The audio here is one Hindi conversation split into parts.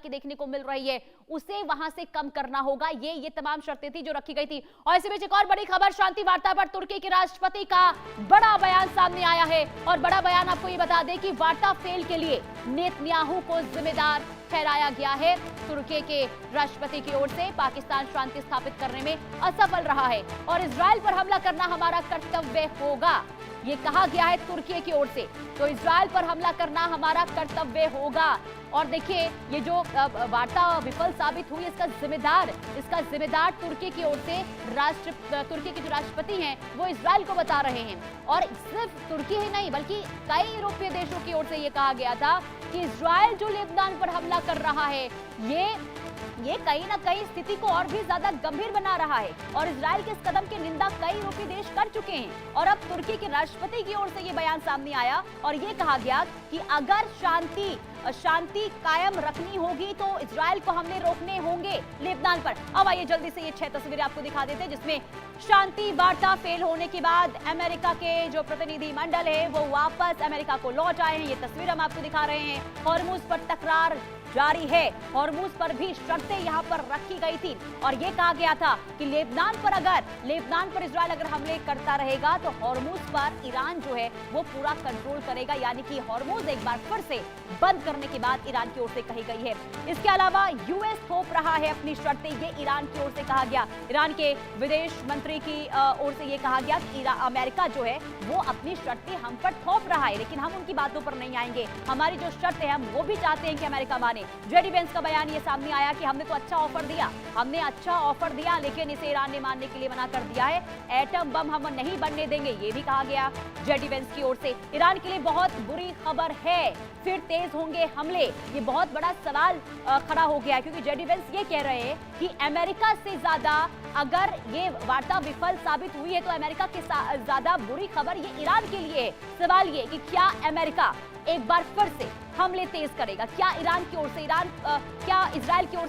की देखने को मिल रही है उसे वहां से कम करना होगा। ये तमाम शर्तें थी जो रखी गई थी। और इसी बीच एक और बड़ी खबर, शांति वार्ता पर तुर्की के राष्ट्रपति का बड़ा बयान सामने आया है। और बड़ा बयान आपको ये बता दें कि वार्ता फेल के लिए नेतन्याहू को जिम्मेदार ठहराया गया है। तुर्की के राष्ट्रपति की ओर से पाकिस्तान शांति स्थापित करने में असफल रहा है और इजराइल पर हमला करना हमारा कर्तव्य होगा, ये कहा गया है तुर्की की ओर से। तो इजराइल पर हमला करना हमारा कर्तव्य होगा। और देखिए ये जो वार्ता विफल साबित हुई इसका जिम्मेदार तुर्की की ओर से तुर्की के जो राष्ट्रपति हैं वो इजराइल को बता रहे हैं। और सिर्फ तुर्की ही नहीं बल्कि कई यूरोपीय देशों की ओर से ये कहा गया था कि इजराइल जो लेबनान पर हमला कर रहा है ये कहीं ना कहीं स्थिति को और भी ज्यादा गंभीर बना रहा है। और इजराइल के इस कदम की निंदा कई यूरोपीय देश कर चुके हैं। और अब तुर्की के राष्ट्रपति की ओर से ये बयान सामने आया और ये कहा गया कि अगर शांति कायम रखनी होगी तो इजराइल को हमले रोकने होंगे लेबनान पर। अब आइए जल्दी से ये 6 तस्वीरें आपको दिखा देते हैं जिसमें शांति वार्ता फेल होने के बाद अमेरिका के जो प्रतिनिधि मंडल है वो वापस अमेरिका को लौट आए हैं। ये तस्वीर हम आपको दिखा रहे हैं। हॉर्मुज पर तकरार जारी है। हॉर्मुज पर भी शर्तें यहां पर रखी गई थी और यह कहा गया था कि लेबनान पर इजराइल अगर हमले करता रहेगा तो हॉर्मुज पर ईरान जो है वो पूरा कंट्रोल करेगा, यानी कि हॉर्मुज एक बार फिर से बंद करने की बात ईरान की ओर से कही गई है। इसके अलावा यूएस थोप रहा है अपनी शर्तें, ये ईरान की ओर से कहा गया। ईरान के विदेश मंत्री की ओर से यह कहा गया कि अमेरिका जो है वो अपनी शर्तें हम पर थोप रहा है, लेकिन हम उनकी बातों पर नहीं आएंगे। हमारी जो शर्तें हैं हम वो भी चाहते हैं कि अमेरिका माने। जेडी वेंस का बयान ये सामने आया कि हमने अच्छा ऑफर दिया लेकिन इसे ईरान ने मानने के लिए मना कर दिया है। एटम बम हम नहीं बनने देंगे, ये भी कहा गया जेडी वेंस की ओर से। ईरान के लिए बहुत बुरी खबर है, फिर तेज होंगे हमले, ये बहुत बड़ा सवाल खड़ा हो गया क्योंकि जेडी वेंस ये कह रहे हैं कि अमेरिका से ज्यादा अगर ये वार्ता विफल साबित हुई है तो अमेरिका के ज्यादा बुरी खबर ये ईरान के लिए है। सवाल ये कि क्या अमेरिका एक बार फिर से हमले तेज करेगा, क्या इजराइल की ओर से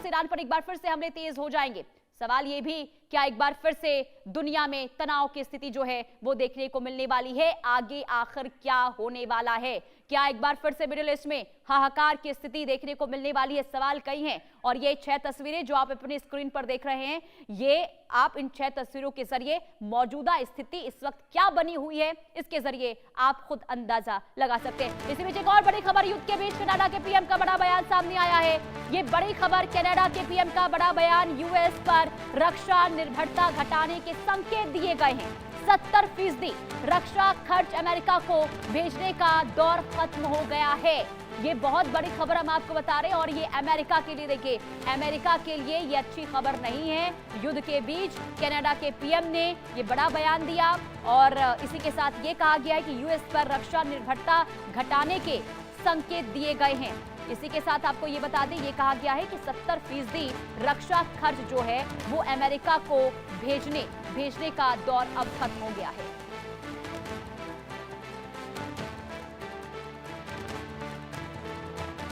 ईरान पर एक बार फिर से हमले तेज हो जाएंगे। सवाल ये भी क्या एक बार फिर से दुनिया में तनाव की स्थिति जो है वो देखने को मिलने वाली है। आगे आखिर क्या होने वाला है, क्या एक बार फिर से मिडिल ईस्ट में हाहाकार की स्थिति देखने को मिलने वाली है, सवाल कई हैं। और ये 6 तस्वीरें जो आप अपनी स्क्रीन पर देख रहे हैं, ये आप इन 6 तस्वीरों के जरिए मौजूदा स्थिति इस वक्त क्या बनी हुई है इसके जरिए आप खुद अंदाजा लगा सकते हैं। इसी बीच एक और बड़ी खबर, युद्ध के बीच कनाडा के पीएम का बड़ा बयान सामने आया है। ये बड़ी खबर, कनाडा के पीएम का बड़ा बयान, यूएस पर रक्षा निर्भरता घटाने के संकेत दिए गए हैं। 70% रक्षा खर्च अमेरिका को भेजने का दौर खत्म हो गया है। ये बहुत बड़ी खबर हम आपको बता रहे हैं और ये अमेरिका के लिए, देखिए अमेरिका के लिए ये अच्छी खबर नहीं है। युद्ध के बीच कनाडा के पीएम ने ये बड़ा बयान दिया और इसी के साथ ये कहा गया है कि यूएस पर रक्षा निर्भरता घटाने के संकेत दिए गए हैं। इसी के साथ आपको ये बता दें, ये कहा गया है कि 70% रक्षा खर्च जो है वो अमेरिका को भेजने का दौर अब खत्म हो गया है।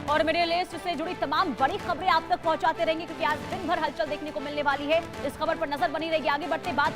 और मिडिल ईस्ट से जुड़ी तमाम बड़ी खबरें आप तक पहुंचाते रहेंगे क्योंकि आज दिन भर हलचल देखने को मिलने वाली है। इस खबर पर नजर बनी रहेगी। आगे बढ़ते बात